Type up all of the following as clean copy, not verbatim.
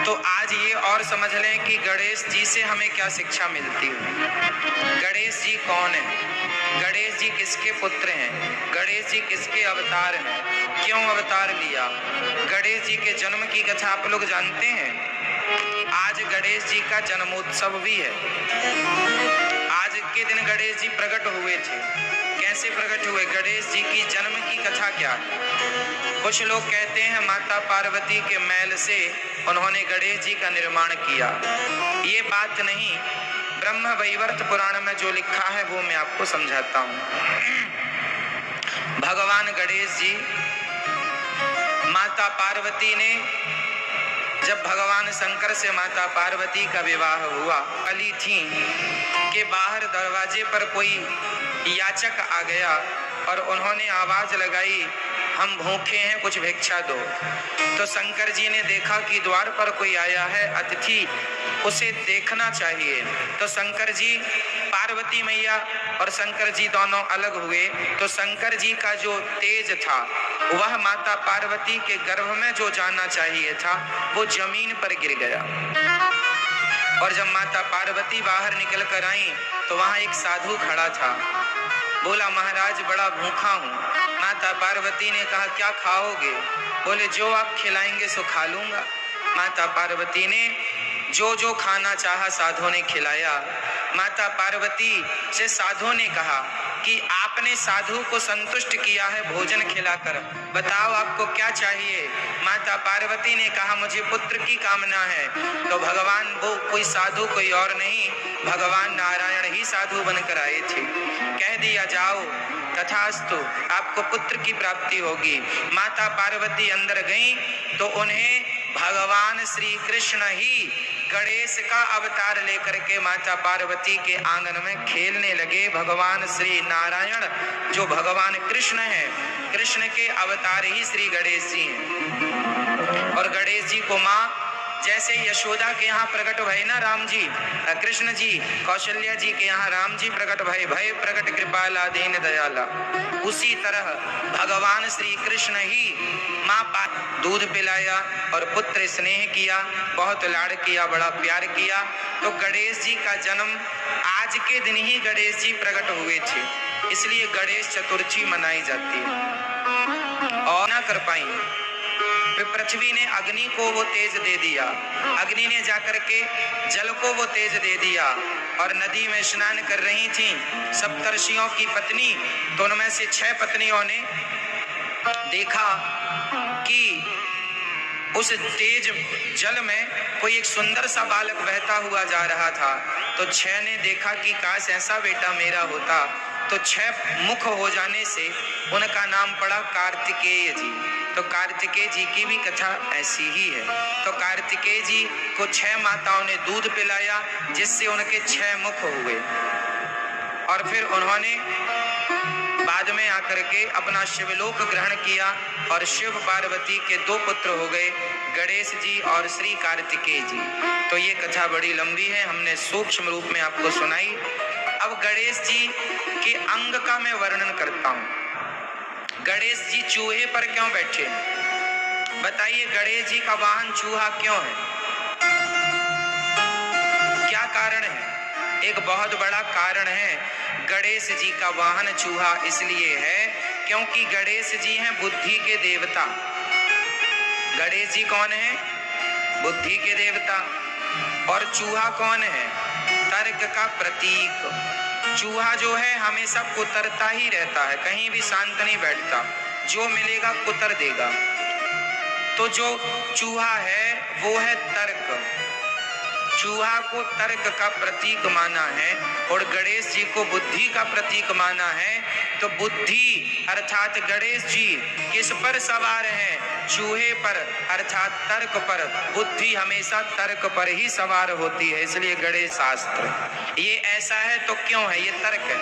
तो आज ये और समझ लें कि गणेश जी से हमें क्या शिक्षा मिलती है। गणेश जी कौन है, गणेश जी किसके पुत्र हैं, गणेश जी किसके अवतार हैं, क्यों अवतार लिया। गणेश जी के जन्म की कथा आप लोग जानते हैं। आज गणेश जी का जन्मोत्सव भी है। आज के दिन गणेश जी प्रकट हुए थे। कैसे प्रकट हुए, गणेश जी की जन्म की कथा क्या है। कुछ लोग कहते हैं माता पार्वती के मैल से उन्होंने गणेश जी का निर्माण किया। ये बात नहीं, ब्रह्म वैवर्त पुराण में जो लिखा है वो मैं आपको समझाता हूँ। भगवान गणेश जी, माता पार्वती ने, जब भगवान शंकर से माता पार्वती का विवाह हुआ, अली थी कि बाहर दरवाजे पर कोई याचक आ गया और उन्होंने आवाज लगाई, हम भूखे हैं, कुछ भिक्षा दो। तो शंकर जी ने देखा कि द्वार पर कोई आया है, अतिथि, उसे देखना चाहिए। तो शंकर जी, पार्वती मैया और शंकर जी दोनों अलग हुए। तो शंकर जी का जो तेज था वह माता पार्वती के गर्भ में जो जाना चाहिए था वो जमीन पर गिर गया। और जब माता पार्वती बाहर निकल कर आई तो वहां एक साधु खड़ा था। बोला, महाराज बड़ा भूखा हूँ। माता पार्वती ने कहा, क्या खाओगे। बोले, जो आप खिलाएंगे सो खा लूंगा। माता पार्वती ने जो जो खाना चाहा साधु ने खिलाया। माता पार्वती से साधु ने कहा कि आपने साधु को संतुष्ट किया है भोजन खिलाकर, बताओ आपको क्या चाहिए। माता पार्वती ने कहा, मुझे पुत्र की कामना है। तो भगवान, वो कोई साधु कोई और नहीं, भगवान नारायण ही साधु बनकर आए थे। कह दिया, जाओ तथास्तु, आपको पुत्र की प्राप्ति होगी। माता पार्वती अंदर गईं तो उन्हें भगवान श्री कृष्ण ही गणेश का अवतार लेकर के माता पार्वती के आंगन में खेलने लगे। भगवान श्री नारायण जो भगवान कृष्ण है, कृष्ण के अवतार ही श्री गणेश जी हैं। और गणेश जी को माँ, जैसे यशोदा के यहाँ प्रकट भय ना राम जी, कृष्ण जी, कौशल्या जी के यहाँ राम जी प्रकट भय, भय प्रकट कृपाला दीन दयाला, उसी तरह भगवान श्री कृष्ण ही माँ दूध पिलाया और पुत्र स्नेह किया, बहुत लाड़ किया, बड़ा प्यार किया। तो गणेश जी का जन्म आज के दिन ही गणेश जी प्रकट हुए थे, इसलिए गणेश चतुर्थी मनाई जाती है। और ना कर पाई, पृथ्वी ने अग्नि को वो तेज दे दिया, अग्नि ने जाकर के जल को वो तेज दे दिया। और नदी में स्नान कर रही थी सप्तर्षियों की पत्नी, तो उनमें से 6 पत्नियों ने देखा कि उस तेज जल में कोई एक सुंदर सा बालक बहता हुआ जा रहा था। तो 6 ने देखा कि काश ऐसा बेटा मेरा होता। तो 6 मुख हो जाने से उनका नाम पड़ा कार्तिकेय जी। तो कार्तिकेय जी की भी कथा ऐसी ही है। तो कार्तिकेय जी को 6 माताओं ने दूध पिलाया जिससे उनके 6 मुख हुए। और फिर उन्होंने बाद में आकर के अपना शिवलोक ग्रहण किया और शिव पार्वती के 2 पुत्र हो गए, गणेश जी और श्री कार्तिकेय जी। तो ये कथा बड़ी लंबी है, हमने सूक्ष्म रूप में आपको सुनाई। अब गणेश जी के अंग का मैं वर्णन करता हूँ। गणेश जी चूहे पर क्यों बैठे हैं, बताइए। गणेश जी का वाहन चूहा क्यों है, क्या कारण है। एक बहुत बड़ा कारण है, गणेश जी का वाहन चूहा इसलिए है क्योंकि गणेश जी हैं बुद्धि के देवता। गणेश जी कौन है, बुद्धि के देवता। और चूहा कौन है, तर्क का प्रतीक। चूहा जो है हमेशा कुतरता ही रहता है, कहीं भी शांत नहीं बैठता, जो मिलेगा कुतर देगा। तो जो चूहा है वो है तर्क। चूहा को तर्क का प्रतीक माना है और गणेश जी को बुद्धि का प्रतीक माना है। तो बुद्धि अर्थात गणेश जी किस पर सवार है, चूहे पर अर्थात तर्क पर। बुद्धि हमेशा तर्क पर ही सवार होती है, इसलिए गणेश शास्त्र ये ऐसा है। तो क्यों है, ये तर्क है।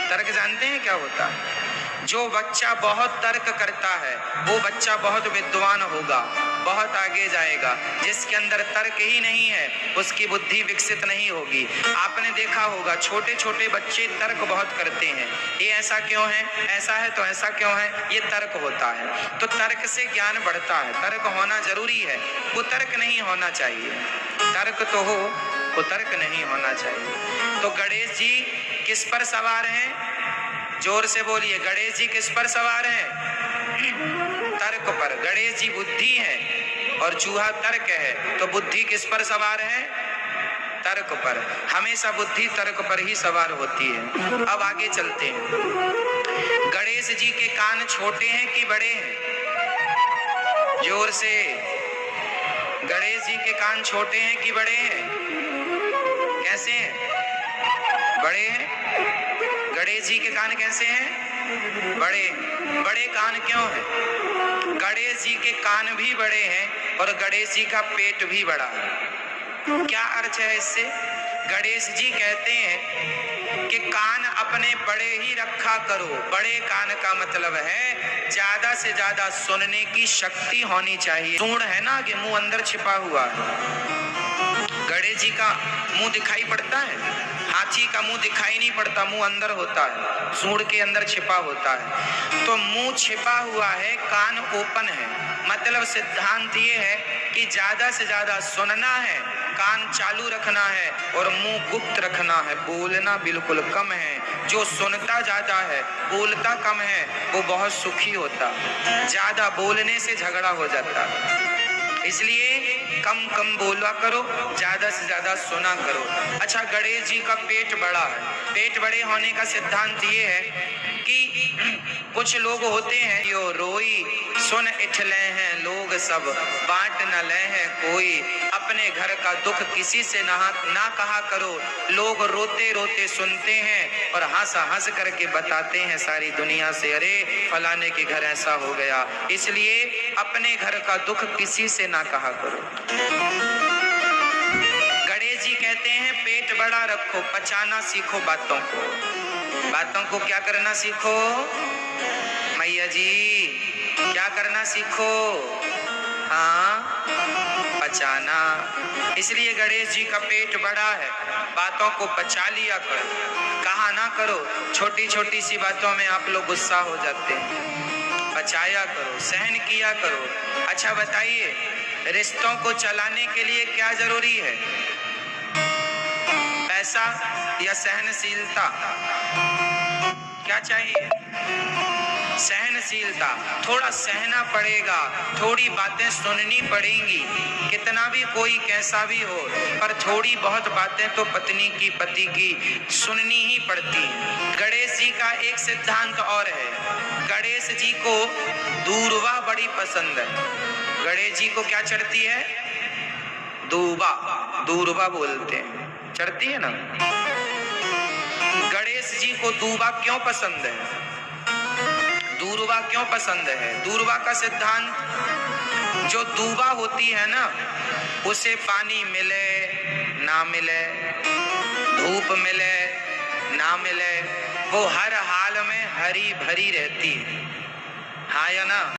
तर्क जानते हैं क्या होता है, जो बच्चा बहुत तर्क करता है वो बच्चा बहुत विद्वान होगा, बहुत आगे जाएगा। जिसके अंदर तर्क ही नहीं है उसकी बुद्धि विकसित नहीं होगी। आपने देखा होगा छोटे छोटे बच्चे तर्क बहुत करते हैं, ये ऐसा क्यों है, ऐसा है तो ऐसा क्यों है, ये तर्क होता है। तो तर्क से ज्ञान बढ़ता है, तर्क होना जरूरी है, कुतर्क नहीं होना चाहिए। तर्क तो हो, कुतर्क नहीं होना चाहिए। तो गणेश जी किस पर सवार हैं? जोर से बोलिए, गणेश जी किस पर सवार हैं? तर्क पर। गणेश जी बुद्धि है और चूहा तर्क है, तो बुद्धि किस पर सवार है? तर्क पर। हमेशा बुद्धि तर्क पर ही सवार होती है। अब आगे चलते हैं। गणेश जी के कान छोटे हैं कि बड़े हैं? जोर से। गणेश जी के कान छोटे हैं कि बड़े हैं? कैसे हैं? बड़े हैं। गणेश जी के कान कैसे हैं? बड़े। बड़े कान क्यों हैं? गणेश जी के कान भी बड़े हैं और गणेश जी का पेट भी बड़ा है। क्या अर्थ है इससे? गणेश जी कहते हैं कि कान अपने बड़े ही रखा करो। बड़े कान का मतलब है ज्यादा से ज्यादा सुनने की शक्ति होनी चाहिए। सूंड है ना कि मुंह अंदर छिपा हुआ है। गणेश जी का मुंह दिखाई पड़ता है, हाथी का मुंह दिखाई नहीं पड़ता, मुंह अंदर होता है, सूंड के अंदर छिपा होता है। तो मुंह छिपा हुआ है, कान ओपन है। मतलब सिद्धांत ये है कि ज्यादा से ज्यादा सुनना है, कान चालू रखना है और मुंह गुप्त रखना है। बोलना बिल्कुल कम है। जो सुनता ज्यादा है, बोलता कम है, वो बहुत सुखी होता। ज्यादा बोलने से झगड़ा हो जाता, इसलिए कम कम बोला करो, ज्यादा से ज्यादा सुना करो। अच्छा, गणेश जी का पेट बड़ा है। पेट बड़े होने का सिद्धांत ये है कि कुछ लोग होते हैं यो रोई सुन इठले हैं लोग सब, बांट न ले हैं कोई। अपने घर का दुख किसी से ना कहा करो। लोग रोते रोते सुनते हैं और हंस करके बताते हैं सारी दुनिया से, अरे फलाने के घर ऐसा हो गया। इसलिए अपने घर का दुख किसी से ना कहा करो। गणेश जी कहते हैं पेट बड़ा रखो, पचाना सीखो बातों को। बातों को क्या करना सीखो? मैया जी क्या करना सीखो? हाँ, पचाना। इसलिए गणेश जी का पेट बड़ा है, बातों को पचा लिया करो, कहा ना करो। छोटी छोटी सी बातों में आप लोग गुस्सा हो जाते हैं। पचाया करो, सहन किया करो। अच्छा बताइए, रिश्तों को चलाने के लिए क्या जरूरी है? पैसा या सहनशीलता? क्या चाहिए? सहनशीलता। थोड़ा सहना पड़ेगा, थोड़ी बातें सुननी पड़ेंगी। कितना भी कोई कैसा भी हो, पर थोड़ी बहुत बातें तो पत्नी की, पति की सुननी ही पड़ती है। गणेश जी का एक सिद्धांत और है, गणेश जी को दूर्वा बड़ी पसंद है। गणेश जी को क्या चढ़ती है? दूबा, दूर्वा बोलते हैं, चढ़ती है ना। गणेश जी को दूबा क्यों पसंद है? दूर्वा क्यों पसंद है? दूर्वा का सिद्धांत, जो दूबा होती है ना, उसे पानी मिले ना मिले, धूप मिले ना मिले, वो हर हाल में हरी भरी रहती है। हाँ या ना?